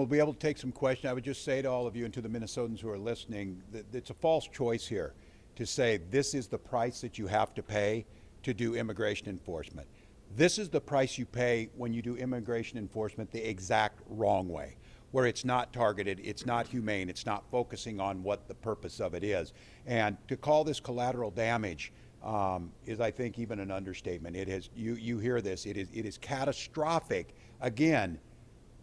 We'll be able to take some questions. I would just say to all of you and to the Minnesotans who are listening that it's a false choice here to say this is the price that you have to pay to do immigration enforcement. This is the price you pay when you do immigration enforcement the exact wrong way, where it's not targeted, it's not humane, it's not focusing on what the purpose of it is. And to call this collateral damage is, I think, even an understatement. It has, you hear this, it is catastrophic, again,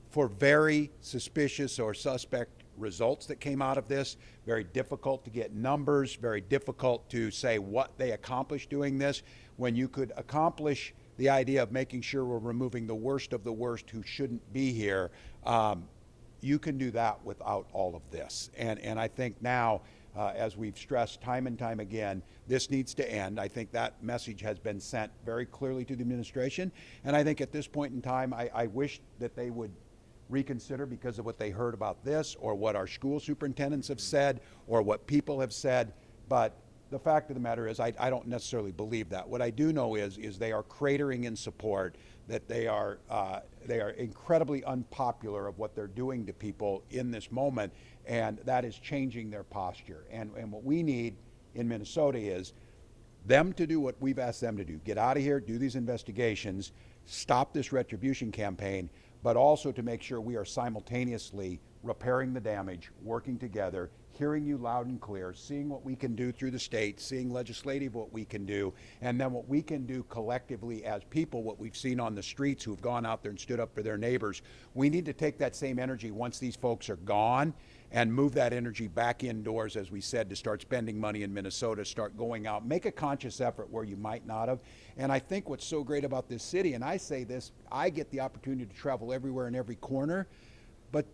for very suspicious or suspect results that came out of this. Very difficult to get numbers, very difficult to say what they accomplished doing this, when you could accomplish the idea of making sure we're removing the worst of the worst who shouldn't be here. You can do that without all of this. And I think now, as we've stressed time and time again, this needs to end. I think that message has been sent very clearly to the administration. And I think at this point in time, I wish that they would reconsider because of what they heard about this or what our school superintendents have said or what people have said. But the fact of the matter is I don't necessarily believe that. What I do know is they are cratering in support, that they are incredibly unpopular of what they're doing to people in this moment, and that is changing their posture. And what we need in Minnesota is them to do what we've asked them to do. Get out of here, do these investigations, stop this retribution campaign, but also to make sure we are simultaneously repairing the damage, working together, hearing you loud and clear, seeing what we can do through the state, seeing legislative what we can do, and then what we can do collectively as people, what we've seen on the streets who've gone out there and stood up for their neighbors. We need to take that same energy once these folks are gone and move that energy back indoors, as we said, to start spending money in Minnesota, start going out, make a conscious effort where you might not have. And I think what's so great about this city, and I say this, I get the opportunity to travel everywhere in every corner, but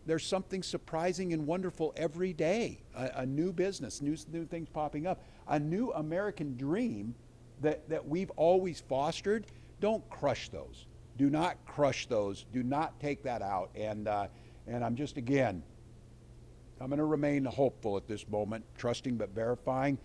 there's something surprising and wonderful every day. A new business, new things popping up, a new American dream that we've always fostered. Don't crush those. Do not crush those. Do not take that out. And I'm just, again, I'm going to remain hopeful at this moment, trusting but verifying.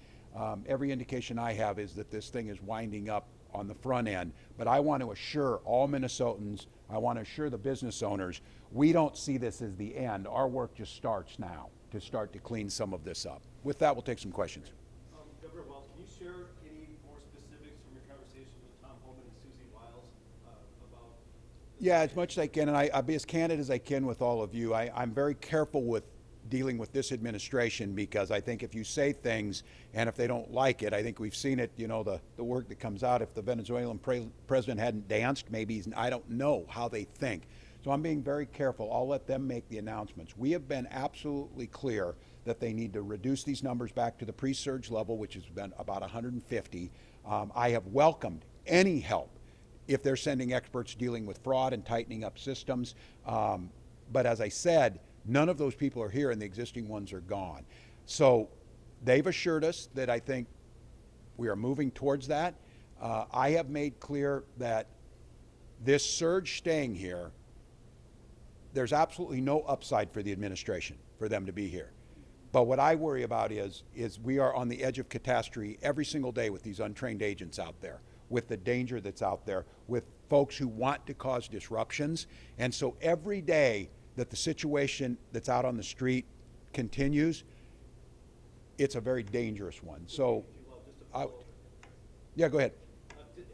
Every indication I have is that this thing is winding up on the front end. But I want to assure all Minnesotans, I want to assure the business owners, we don't see this as the end. Our work just starts now to start to clean some of this up. With that, we'll take some questions. Governor Wells, can you share any more specifics from your conversation with Tom Homan and Susie Wiles about? Yeah, as much as I can, and I'll be as candid as I can with all of you. I'm very careful with dealing with this administration, because I think if you say things and if they don't like it, I think we've seen it, you know, the work that comes out. If the Venezuelan president hadn't danced, maybe I don't know how they think. So I'm being very careful. I'll let them make the announcements. We have been absolutely clear that they need to reduce these numbers back to the pre-surge level, which has been about 150. I have welcomed any help if they're sending experts dealing with fraud and tightening up systems. But as I said, none of those people are here and the existing ones are gone. So they've assured us that I think we are moving towards that. I have made clear that this surge staying here, there's absolutely no upside for the administration for them to be here. But what I worry about is we are on the edge of catastrophe every single day with these untrained agents out there, with the danger that's out there, with folks who want to cause disruptions. And so every day that the situation that's out on the street continues, it's a very dangerous one. So, yeah, go ahead.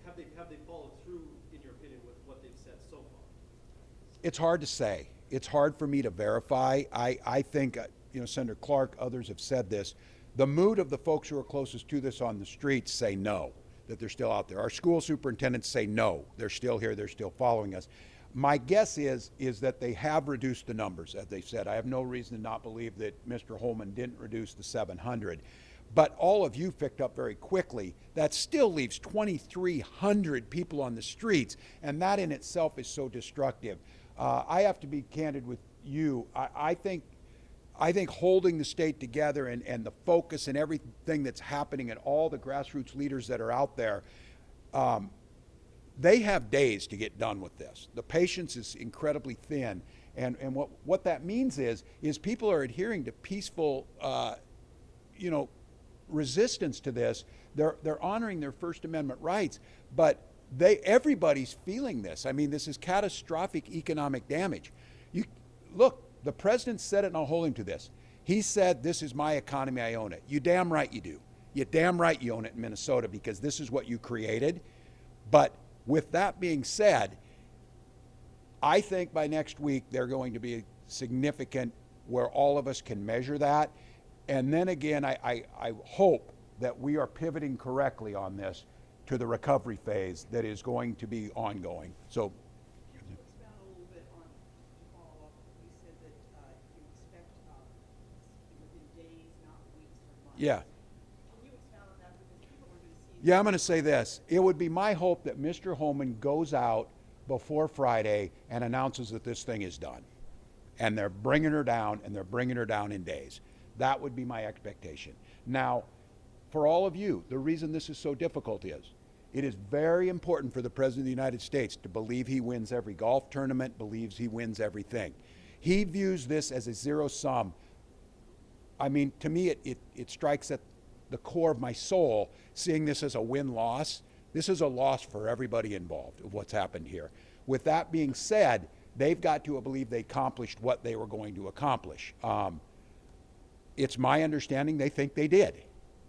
Have they followed through, in your opinion, with what they've said so far? It's hard to say. It's hard for me to verify. I think, Senator Clark, others have said this. The mood of the folks who are closest to this on the streets say no, that they're still out there. Our school superintendents say no, they're still here, they're still following us. My guess is that they have reduced the numbers, as they said. I have no reason to not believe that Mr. Holman didn't reduce the 700. But all of you picked up very quickly, that still leaves 2,300 people on the streets, and that in itself is so destructive. I have to be candid with you. I think holding the state together and the focus and everything that's happening and all the grassroots leaders that are out there, they have days to get done with this. The patience is incredibly thin. And what that means is people are adhering to peaceful, resistance to this. They're honoring their First Amendment rights, but everybody's feeling this. I mean, this is catastrophic economic damage. look, the president said it, and I'll hold him to this. He said, this is my economy, I own it. You damn right you do. You damn right you own it in Minnesota because this is what you created. But with that being said, I think by next week they're going to be significant where all of us can measure that. And then again, I hope that we are pivoting correctly on this to the recovery phase that is going to be ongoing. So, Could you expound a little bit on, to follow up, you said that you expect within days, not weeks or months. yeah. Can you expound on that, because people are going to see. Yeah, I'm going to say this. It would be my hope that Mr. Holman goes out before Friday and announces that this thing is done. And they're bringing her down, and they're bringing her down in days. That would be my expectation. Now, for all of you, the reason this is so difficult is it is very important for the President of the United States to believe he wins every golf tournament, believes he wins everything. He views this as a zero sum. I mean, to me, it strikes at the core of my soul, seeing this as a win-loss. This is a loss for everybody involved of what's happened here. With that being said, they've got to believe they accomplished what they were going to accomplish. It's my understanding they think they did,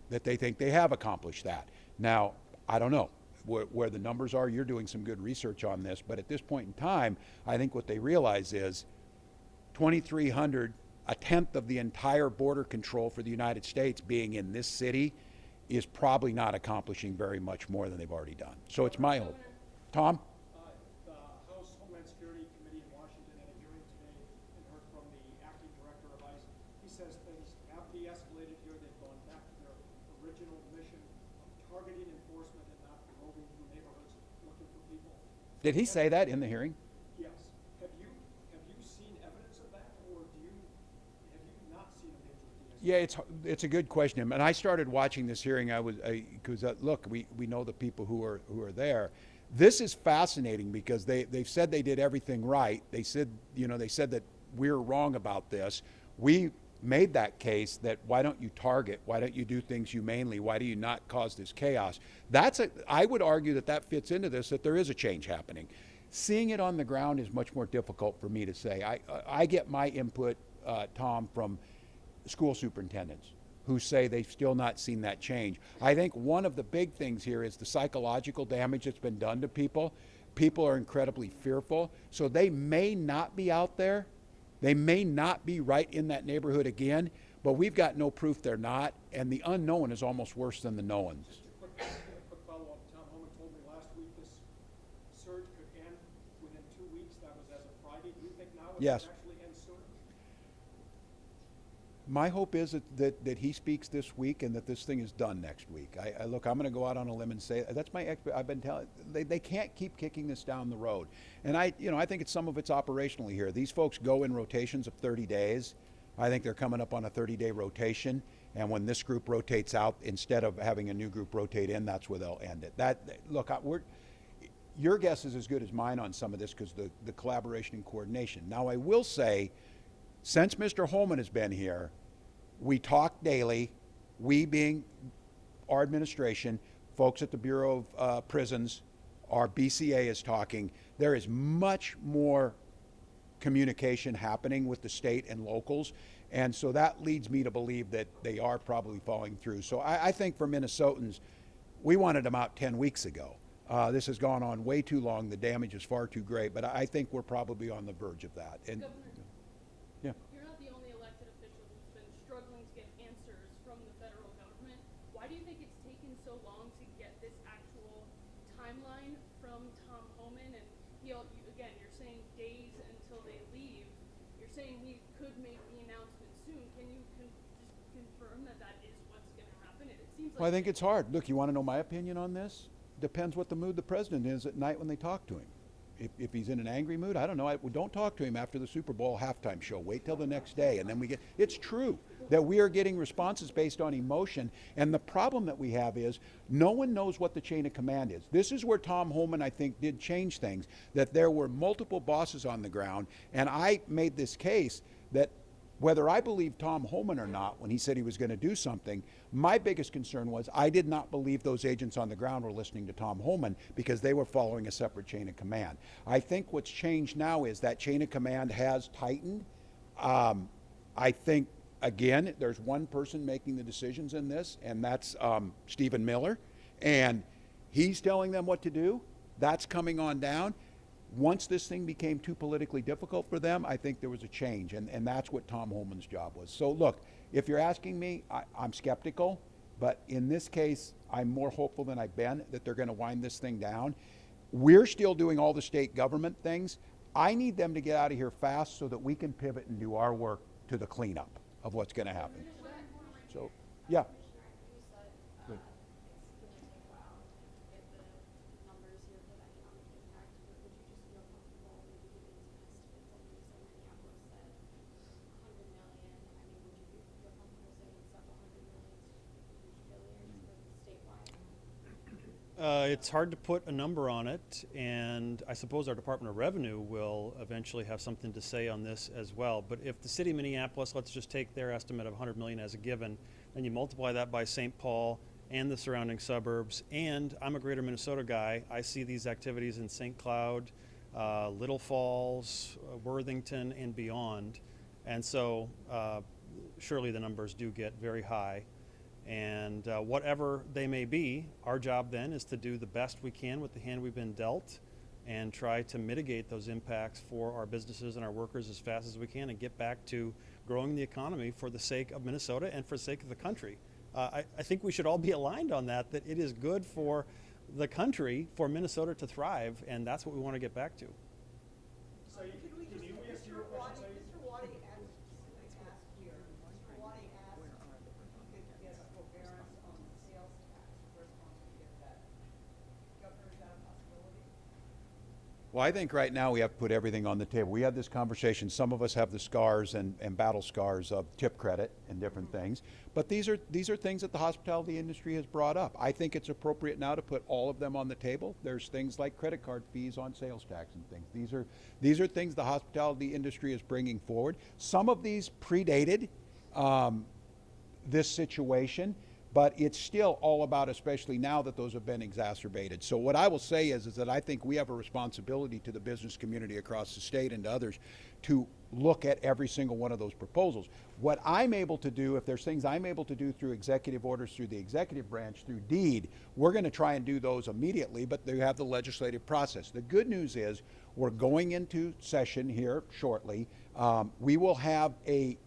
that they think they have accomplished that. Now, I don't know where the numbers are. You're doing some good research on this, but at this point in time, I think what they realize is 2,300, a tenth of the entire border control for the United States being in this city is probably not accomplishing very much more than they've already done. So it's my hope. Tom? The House Homeland Security Committee in Washington had a hearing today and heard from the acting director of ICE. He says things have de-escalated here. They've gone back to their original mission of targeting enforcement and not roving through neighborhoods looking for people. Did he say that in the hearing? Yes. Have you seen evidence of that, or have you not seen a major de-escalation? Yeah, it's a good question, and I started watching this hearing. Because look, we know the people who are there. This is fascinating because they've said they did everything right. They said that we're wrong about this. We made that case that why don't you target? Why don't you do things humanely? Why do you not cause this chaos? I would argue that fits into this, that there is a change happening. Seeing it on the ground is much more difficult for me to say. I get my input, Tom, from school superintendents who say they've still not seen that change. I think one of the big things here is the psychological damage that's been done to people. People are incredibly fearful, so they may not be out there. They may not be right in that neighborhood again, but we've got no proof they're not, and the unknown is almost worse than the knowns. Quick follow-up. Tom Homan told me last week this surge could end within 2 weeks. That was as of Friday. Do you think now it Yes. could actually end sooner? My hope is that he speaks this week and that this thing is done next week. Look, I'm going to go out on a limb and say that's my I've been telling they can't keep kicking this down the road. And I think some of it's operationally here. These folks go in rotations of 30 days. I think they're coming up on a 30-day rotation. And when this group rotates out, instead of having a new group rotate in, that's where they'll end it. Your guess is as good as mine on some of this because the collaboration and coordination. Now, I will say, since Mr. Holman has been here, we talk daily, we being our administration, folks at the Bureau of Prisons, our BCA is talking. There is much more communication happening with the state and locals, and so that leads me to believe that they are probably following through. So I think for Minnesotans, we wanted them out 10 weeks ago. This has gone on way too long. The damage is far too great, but I think we're probably on the verge of that. And Governor, yeah. you're not the only elected official who's been struggling to get answers from the federal government. Why do you think it's taken so long to get this actual timeline from Tom Homan? And again, you're saying days until they leave. You're saying he could make the announcement soon. Can you just confirm that is what's going to happen? It seems like. Well, I think it's hard. Look, you want to know my opinion on this? Depends what the mood the president is at night when they talk to him. If he's in an angry mood, I don't know. Don't talk to him after the Super Bowl halftime show. Wait till the next day, and then it's true that we are getting responses based on emotion, and the problem that we have is no one knows what the chain of command is. This is where Tom Homan, I think, did change things, that there were multiple bosses on the ground, and I made this case that whether I believe Tom Homan or not when he said he was going to do something, my biggest concern was I did not believe those agents on the ground were listening to Tom Homan because they were following a separate chain of command. I think what's changed now is that chain of command has tightened I think, again, there's one person making the decisions in this, and that's Stephen Miller. And he's telling them what to do. That's coming on down. Once this thing became too politically difficult for them, I think there was a change, and that's what Tom Holman's job was. So look, if you're asking me, I'm skeptical, but in this case, I'm more hopeful than I've been that they're going to wind this thing down. We're still doing all the state government things. I need them to get out of here fast so that we can pivot and do our work to the cleanup of what's going to happen. So, yeah. Good. It's gonna take a while to get the numbers here for the economic impact, but would you just feel comfortable maybe giving some estimates? I know you said Minneapolis said 100 million. I mean, would you feel comfortable saying several hundred millions, huge billions for statewide? It's hard to put a number on it, and I suppose our Department of Revenue will eventually have something to say on this as well. But if the city of Minneapolis, let's just take their estimate of 100 million as a given, and you multiply that by St. Paul and the surrounding suburbs, and I'm a greater Minnesota guy, I see these activities in St. Cloud, Little Falls, Worthington, and beyond. And so surely the numbers do get very high. And whatever they may be, our job then is to do the best we can with the hand we've been dealt and try to mitigate those impacts for our businesses and our workers as fast as we can and get back to growing the economy for the sake of Minnesota and for the sake of the country. I think we should all be aligned on that it is good for the country, for Minnesota to thrive, and that's what we want to get back to. So you, Could we can just, you answer your Mr. question? Waddy asked here, Mr. Waddy asked if we could get a forbearance on the sales tax, corresponding to get that. Governor, is that a possibility? Well, I think right now we have to put everything on the table. We had this conversation. Some of us have the scars and battle scars of tip credit and different things. But these are things that the hospitality industry has brought up. I think it's appropriate now to put all of them on the table. There's things like credit card fees on sales tax and things. These are things the hospitality industry is bringing forward. Some of these predated this situation, but it's still all about, especially now that those have been exacerbated. So what I will say is that I think we have a responsibility to the business community across the state and to others to look at every single one of those proposals. What I'm able to do, if there's things I'm able to do through executive orders, through the executive branch, through deed, we're going to try and do those immediately, but they have the legislative process. The good news is we're going into session here shortly. We will have a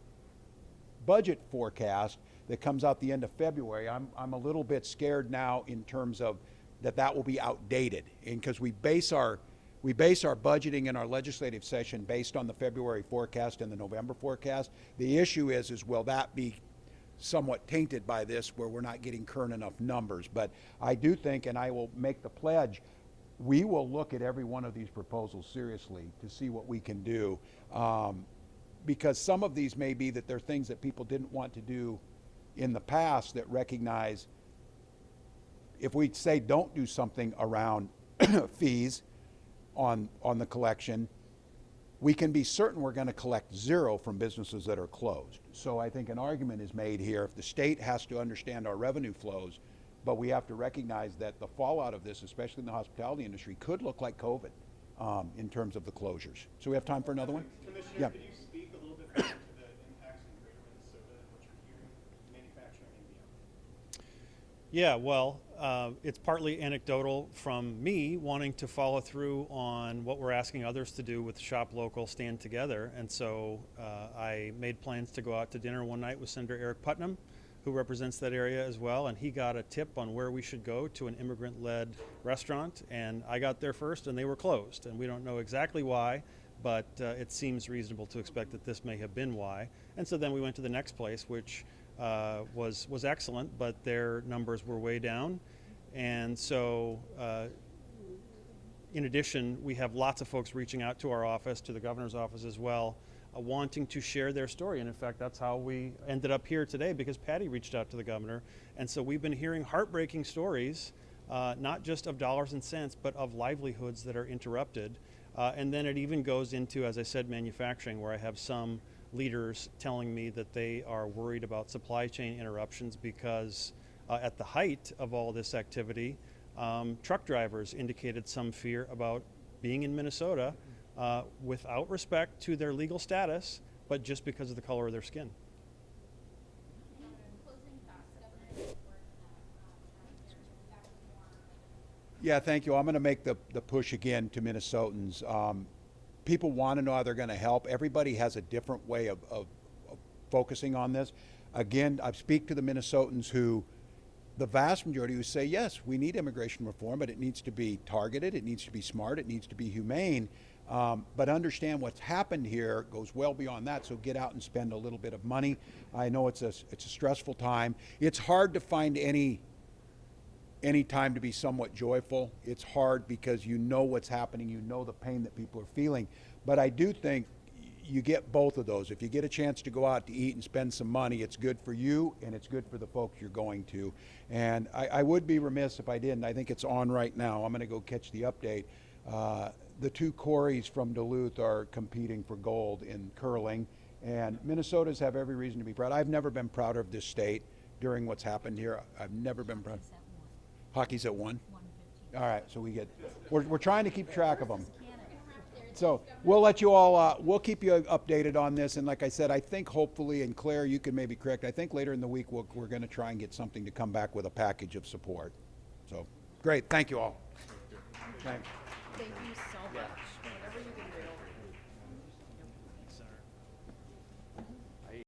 budget forecast that comes out the end of February. I'm a little bit scared now in terms of that will be outdated, and because we base our budgeting in our legislative session based on the February forecast and the November forecast. The issue is will that be somewhat tainted by this where we're not getting current enough numbers? But I do think, and I will make the pledge, we will look at every one of these proposals seriously to see what we can do, because some of these may be that they're things that people didn't want to do in the past that recognize if we say don't do something around fees on the collection, we can be certain we're going to collect zero from businesses that are closed. So I think an argument is made here if the state has to understand our revenue flows, but we have to recognize that the fallout of this, especially in the hospitality industry, could look like COVID in terms of the closures. So we have time for another one? Commissioner, Yeah. could you speak a little bit more to the impacts in greater Minnesota and what you're hearing, manufacturing and beyond? Yeah, well, it's partly anecdotal from me wanting to follow through on what we're asking others to do with Shop Local, Stand Together. And so I made plans to go out to dinner one night with Senator Eric Putnam, who represents that area as well. And he got a tip on where we should go to an immigrant-led restaurant. And I got there first and they were closed. And we don't know exactly why, but it seems reasonable to expect that this may have been why. And so then we went to the next place, which was excellent, but their numbers were way down. And so in addition, we have lots of folks reaching out to our office, to the governor's office as well, wanting to share their story. And in fact, that's how we ended up here today, because Patty reached out to the governor. And so we've been hearing heartbreaking stories, not just of dollars and cents, but of livelihoods that are interrupted. And then it even goes into, as I said, manufacturing, where I have some leaders telling me that they are worried about supply chain interruptions because at the height of all this activity, truck drivers indicated some fear about being in Minnesota without respect to their legal status, but just because of the color of their skin. Closing thoughts, Governor, Yeah, thank you. I'm going to make the push again to Minnesotans. People want to know how they're going to help. Everybody has a different way of focusing on this. Again, I speak to the Minnesotans who, the vast majority who say, yes, we need immigration reform, but it needs to be targeted, it needs to be smart, it needs to be humane. But understand what's happened here goes well beyond that, so get out and spend a little bit of money. I know it's a stressful time. It's hard to find any time to be somewhat joyful. It's hard because you know what's happening, you know the pain that people are feeling. But I do think you get both of those. If you get a chance to go out to eat and spend some money, it's good for you and it's good for the folks you're going to. And I would be remiss if I didn't. I think it's on right now. I'm going to go catch the update. The two Coreys from Duluth are competing for gold in curling, and Minnesotans have every reason to be proud. I've never been prouder of this state during what's happened here. I've never been proud. Hockey's at 1? All right, so we're trying to keep track of them. So we'll let you all, we'll keep you updated on this. And like I said, I think hopefully, and Claire, you can maybe correct, I think later in the week we're going to try and get something to come back with a package of support. So great, thank you all. Thanks. Thank you so much.